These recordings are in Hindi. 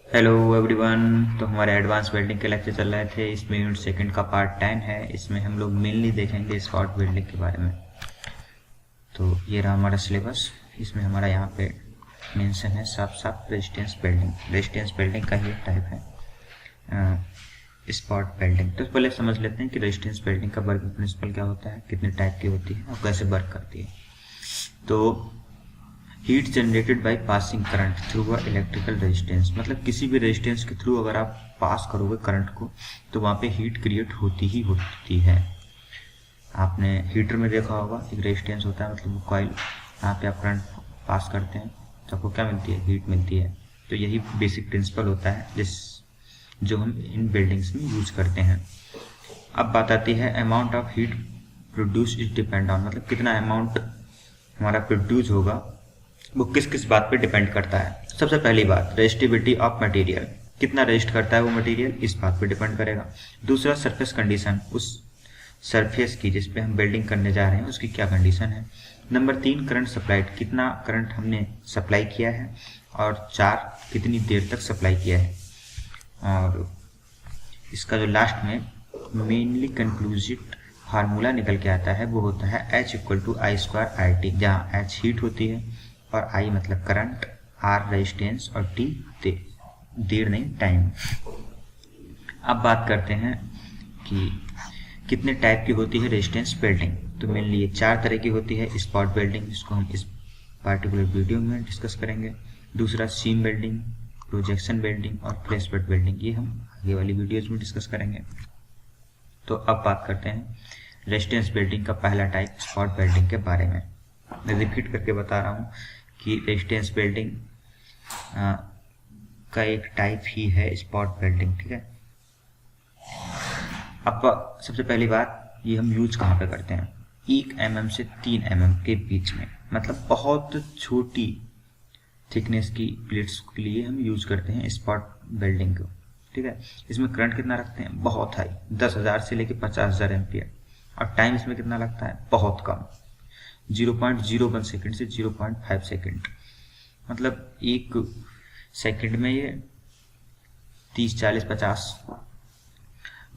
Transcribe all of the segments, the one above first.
Hello everyone. तो हमारे एडवांस वेल्डिंग के लेक्चर चल रहे थे। इसमें यूनिट सेकंड का पार्ट 10 है। इसमें हम लोग मेनली देखेंगे स्पॉट वेल्डिंग के बारे में। तो ये रहा हमारा सिलेबस। इसमें हमारा यहाँ पे मेंशन है साफ साफ रेजिस्टेंस वेल्डिंग। रेजिस्टेंस वेल्डिंग का ही एक टाइप है स्पॉट वेल्डिंग। तो पहले समझ लेते हैं कि रेजिस्टेंस वेल्डिंग का वर्किंग प्रिंसिपल क्या होता है, कितने टाइप की होती है और कैसे वर्क करती है। तो heat generated by passing current through a electrical resistance, मतलब किसी भी रेजिस्टेंस के थ्रू अगर आप पास करोगे करंट को तो वहाँ पे हीट क्रिएट होती ही होती है। आपने हीटर में देखा होगा, एक रेजिस्टेंस होता है, मतलब कॉइल, यहाँ पे आप करंट पास करते हैं तो आपको क्या मिलती है, हीट मिलती है। तो यही बेसिक प्रिंसिपल होता है जो हम इन बिल्डिंग्स में यूज करते हैं। अब बात आती है amount of heat produce is depend on, मतलब कितना अमाउंट हमारा प्रोड्यूस होगा वो किस किस बात पे डिपेंड करता है। सबसे पहली बात रेजिस्टिविटी ऑफ मटेरियल, कितना रेजिस्ट करता है वो मटेरियल, इस बात पे डिपेंड करेगा। दूसरा सरफेस कंडीशन, उस सरफेस की जिस पे हम वेल्डिंग करने जा रहे हैं उसकी क्या कंडीशन है। नंबर 3 करंट सप्लाइड, कितना करंट हमने सप्लाई किया है। और 4 कितनी देर तक सप्लाई किया है। और इसका जो लास्ट में मेनली कंक्लूसिव फार्मूला निकल के आता है वो होता है H equal to I square R T, जहाँ H हीट होती है और I मतलब करंट, R रेजिस्टेंस और T देर नहीं टाइम। अब बात करते हैं कि कितने टाइप की होती है रेजिस्टेंस वेल्डिंग। तो मेनली ये 4 तरह की होती है। स्पॉट वेल्डिंग, जिसको हम इस पार्टिकुलर वीडियो में डिस्कस करेंगे। दूसरा सीम वेल्डिंग, प्रोजेक्शन वेल्डिंग और फ्लैश वेल्ड वेल्डिंग, ये हम आगे वाली वीडियोज में डिस्कस करेंगे। तो अब बात करते हैं रेजिस्टेंस वेल्डिंग का पहला टाइप स्पॉट वेल्डिंग के बारे में। मैं रिपीट करके बता रहा हूँ कि रेजिस्टेंस वेल्डिंग का एक टाइप ही है स्पॉट वेल्डिंग, ठीक है। अब सबसे पहली बात, ये हम यूज कहाँ पे करते हैं, 1 mm से 3 mm के बीच में, मतलब बहुत छोटी थिकनेस की प्लेट्स के लिए हम यूज करते हैं स्पॉट वेल्डिंग को, ठीक है। इसमें करंट कितना रखते हैं, बहुत हाई, 10,000 से लेकर 50,000 एम्पियर। और टाइम इसमें कितना लगता है, बहुत कम, 0.01 सेकेंड से 0.5 सेकेंड। मतलब 1 सेकेंड में ये 30, 40, 50,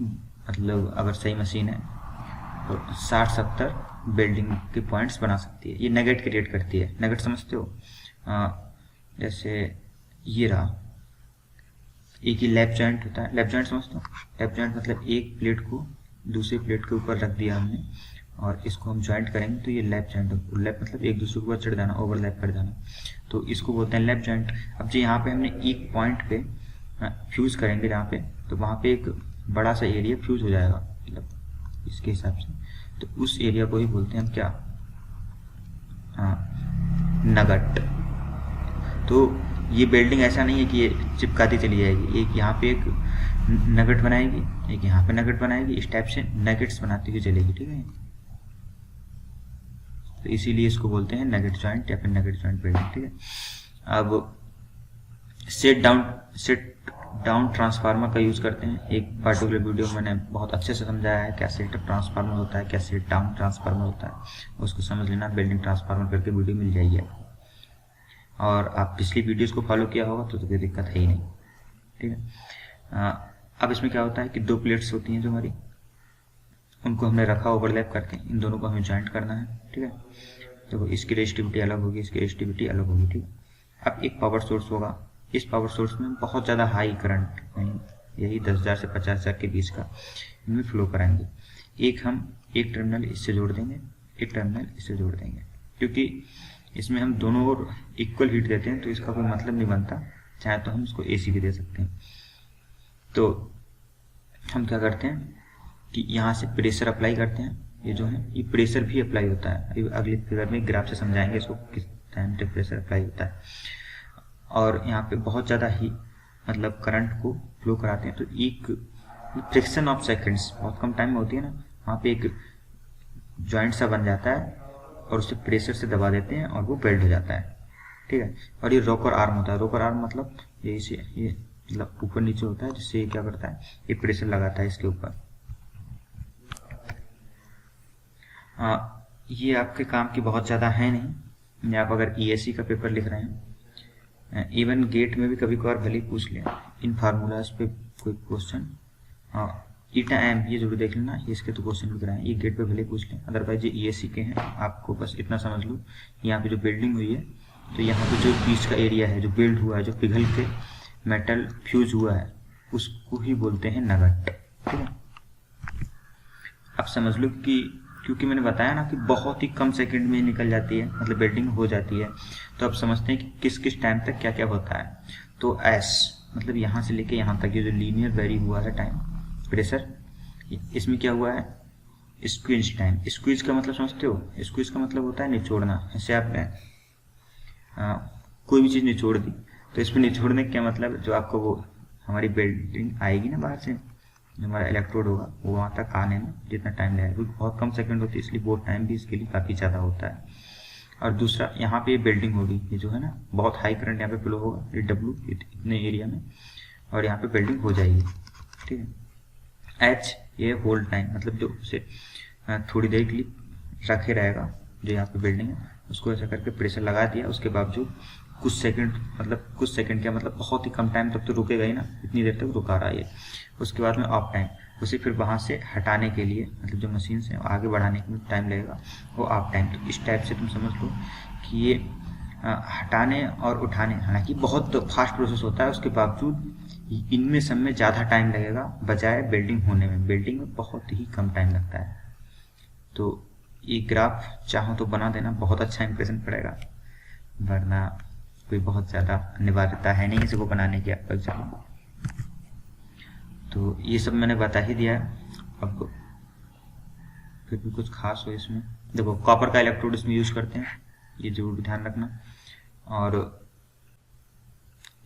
मतलब अगर सही मशीन है तो 60-70 वेल्डिंग के पॉइंट्स बना सकती है। ये नगेट क्रिएट करती है। नगेट समझते हो, जैसे ये रहा, एक ही लैप जॉइंट होता है। लैप जॉइंट समझते हो, लैप जॉइंट मतलब एक प्लेट को दूसरी प्लेट के ऊपर रख दिया हमने और इसको हम जॉइंट करेंगे तो ये लैप जॉइंट। लैप मतलब एक दूसरे के ऊपर चढ़ जाना, ओवरलैप कर जाना, तो इसको बोलते हैं लैप जॉइंट। अब जो यहाँ पे हमने एक पॉइंट पे फ्यूज करेंगे जहाँ पे, तो वहाँ पे एक बड़ा सा एरिया फ्यूज हो जाएगा, मतलब इसके हिसाब से। तो उस एरिया को ही बोलते हैं हम क्या, नगट। तो ये वेल्डिंग ऐसा नहीं है कि ये चिपकाती चली जाएगी, एक यहाँ पे एक नगट बनाएगी, एक यहाँ पे नगट बनाएगी, इस टाइप से नगेट्स बनाती हुई चलेगी, ठीक है। तो इसीलिए इसको बोलते हैं नगेट जॉइंट या फिर नगेट जॉइंट वेल्डिंग, ठीक है। अब सेट डाउन ट्रांसफार्मर का यूज करते हैं। एक पार्टिकुलर वीडियो में मैंने बहुत अच्छे से समझाया है क्या सेट अप ट्रांसफार्मर होता है, क्या सेट डाउन ट्रांसफार्मर होता है। उसको समझ लेना, वेल्डिंग ट्रांसफार्मर करके वीडियो मिल जाएगी आपको। और आप पिछली वीडियोस को फॉलो किया होगा तो कोई दिक्कत है ही नहीं, ठीक है। अब इसमें क्या होता है कि 2 प्लेट्स होती हैं जो हमारी, उनको हमने रखा ओवरलैप करके, इन दोनों को हमें जॉइंट करना है, ठीक है। तो इसकी रेजिस्टिविटी अलग होगी, इसकी रेजिस्टिविटी अलग होगी, ठीक है। अब एक पावर सोर्स होगा, इस पावर सोर्स में बहुत ज़्यादा हाई करंट, यही 10,000 से 50,000 के बीच का इनमें फ्लो कराएंगे। एक टर्मिनल इससे जोड़ देंगे, एक टर्मिनल इससे जोड़ देंगे, क्योंकि इसमें हम दोनों ओर इक्वल हीट देते हैं तो इसका कोई मतलब नहीं बनता। चाहे तो हम इसको AC भी दे सकते हैं। तो हम क्या करते हैं कि यहाँ से प्रेशर अप्लाई करते हैं। ये जो है ये प्रेशर भी अप्लाई होता है, अभी अगले फिगर में ग्राफ से समझाएंगे इसको किस टाइम पे प्रेशर अप्लाई होता है। और यहाँ पे बहुत ज़्यादा ही मतलब करंट को फ्लो कराते हैं, तो एक फ्रिक्शन ऑफ सेकेंड्स, बहुत कम टाइम में होती है ना, वहाँ पे एक जॉइंट सा बन जाता है और उसे प्रेशर से दबा देते हैं और वो वेल्ड हो जाता है, ठीक है। और ये रोकर आर्म होता है। रोकर आर्म मतलब ये मतलब ऊपर नीचे होता है, जिससे ये क्या करता है, ये प्रेशर लगाता है इसके ऊपर। ये आपके काम की बहुत ज़्यादा है नहीं। आप अगर ESE का पेपर लिख रहे हैं इवन गेट में भी कभी कभार भले ही पूछ ले इन फार्मूलाज पे कोई क्वेश्चन, ईटा एम ये जरूर देख लेना, ये इसके तो क्वेश्चन भी कराएं, ये गेट पे भले पूछ लें, अदरवाइज ये ईएससी के हैं। आपको बस इतना समझ लो, यहाँ पे जो बिल्डिंग हुई है तो यहाँ पे जो बीच का एरिया है जो बिल्ड हुआ है, जो पिघल के मेटल फ्यूज हुआ है, उसको ही बोलते हैं नगट। ठीक है, अब समझ लो कि क्योंकि मैंने बताया ना कि बहुत ही कम सेकंड में निकल जाती है, मतलब बिल्डिंग हो जाती है, तो अब समझते हैं कि किस किस टाइम तक क्या क्या होता है। तो एस मतलब यहाँ से लेके यहाँ तक ये जो लीनियर वेरी हुआ है टाइम प्रेशर, इसमें क्या हुआ है स्क्वीज टाइम। स्क्वीज का मतलब समझते हो, स्क्वीज का मतलब होता है निचोड़ना। जैसे आपने कोई भी चीज़ निचोड़ दी, तो इसमें निचोड़ने का क्या मतलब, जो आपको वो हमारी बिल्डिंग आएगी ना बाहर से, जो हमारा इलेक्ट्रोड होगा वो वहाँ तक आने में जितना टाइम लगेगा, क्योंकि बहुत कम सेकंड होती है, इसलिए वो टाइम भी इसके लिए काफ़ी ज़्यादा होता है। और दूसरा यहाँ पे बिल्डिंग होगी, ये जो है ना बहुत हाई करंट यहाँ पे फ्लो होगा, ये डब्ल्यू इतने एरिया में, और यहाँ पे बिल्डिंग हो जाएगी। ठीक है, एच ये होल्ड टाइम, मतलब जो उसे थोड़ी देर के लिए रखे रहेगा, जो यहाँ पे बिल्डिंग है उसको ऐसा करके प्रेशर लगा दिया, उसके बावजूद कुछ सेकंड, मतलब कुछ सेकंड क्या मतलब बहुत ही कम टाइम तक तो रुकेगा ही ना, इतनी देर तक रुका रहा है। उसके बाद में ऑफ टाइम, उसे फिर वहाँ से हटाने के लिए, मतलब जो मशीन से आगे बढ़ाने में टाइम लगेगा वो ऑफ टाइम। तो इस टाइप से तुम समझ लो कि ये हटाने और उठाने, हालांकि बहुत फास्ट प्रोसेस होता है, उसके बावजूद इनमें सब में ज़्यादा टाइम लगेगा बजाय बिल्डिंग होने में। बिल्डिंग में बहुत ही कम टाइम लगता है। तो ये ग्राफ चाहो तो बना देना, बहुत अच्छा इंप्रेशन पड़ेगा, वरना कोई बहुत ज़्यादा अनिवार्यता है नहीं इसको बनाने की आपका एग्जाम। तो ये सब मैंने बता ही दिया है। अब फिर भी कुछ खास हो इसमें, देखो कॉपर का इलेक्ट्रोड इसमें यूज करते हैं, ये जरूर ध्यान रखना। और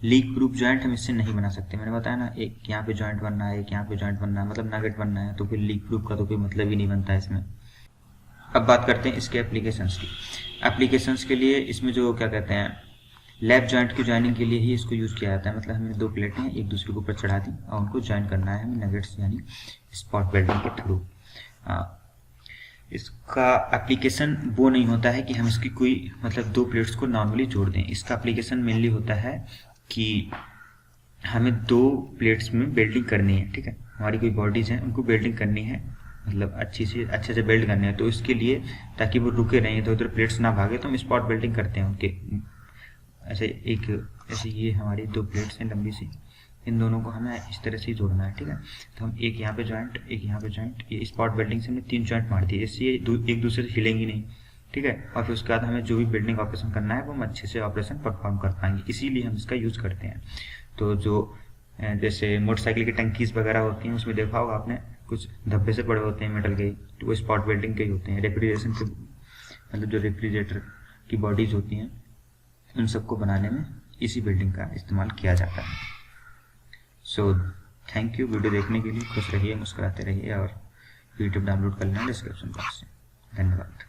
लीक प्रूफ जॉइंट हम इससे नहीं बना सकते, मैंने बताया ना, एक यहाँ पे जॉइंट बनना है, एक यहाँ पे जॉइंट बनना है, मतलब नगेट बनना है, तो फिर लीक प्रूफ का तो कोई मतलब ही नहीं बनता है इसमें। अब बात करते हैं इसके एप्लीकेशंस की। एप्लीकेशंस के लिए इसमें जो क्या कहते हैं लैप जॉइंट की ज्वाइनिंग के लिए ही इसको यूज किया जाता है। मतलब हमने दो प्लेटें एक दूसरे के ऊपर चढ़ा दी और उनको ज्वाइन करना है हमें नगेट्स यानी स्पॉट वेल्डिंग के थ्रू। इसका एप्लीकेशन वो नहीं होता है कि हम इसकी कोई मतलब दो प्लेट्स को नॉर्मली जोड़ दें। इसका एप्लीकेशन मेनली होता है कि हमें दो प्लेट्स में वेल्डिंग करनी है। ठीक है, हमारी कोई बॉडीज हैं उनको वेल्डिंग करनी है, मतलब अच्छे से वेल्ड करने हैं। तो इसके लिए ताकि वो रुके रहें, तो इधर प्लेट्स ना भागे, तो हम स्पॉट वेल्डिंग करते हैं उनके। ऐसे ये हमारी दो प्लेट्स हैं लंबी सी, इन दोनों को हमें इस तरह से ही जोड़ना है। ठीक है, तो हम एक यहाँ पे जॉइंट, एक यहाँ पे जॉइंट, ये स्पॉट वेल्डिंग से हमने 3 जॉइंट मार दिए, इससे ये एक दूसरे से हिलेंगी नहीं। ठीक है, और फिर उसके बाद हमें जो भी बिल्डिंग ऑपरेशन करना है वो हम अच्छे से ऑपरेशन परफॉर्म कर पाएंगे, इसीलिए हम इसका यूज़ करते हैं। तो जो जैसे मोटरसाइकिल की टंकीज वगैरह होती हैं उसमें देखा होगा आपने, कुछ धब्बे से पड़े होते हैं मेटल के, तो वो स्पॉट वेल्डिंग के ही होते हैं। रेफ्रिजरेशन के मतलब जो रेफ्रिजरेटर की बॉडीज होती हैं उन सबको बनाने में इसी वेल्डिंग का इस्तेमाल किया जाता है। सो थैंक यू वीडियो देखने के लिए। खुश रहिए, मुस्कुराते रहिए और यूट्यूब डाउनलोड कर लेना डिस्क्रिप्शन बॉक्स से। धन्यवाद।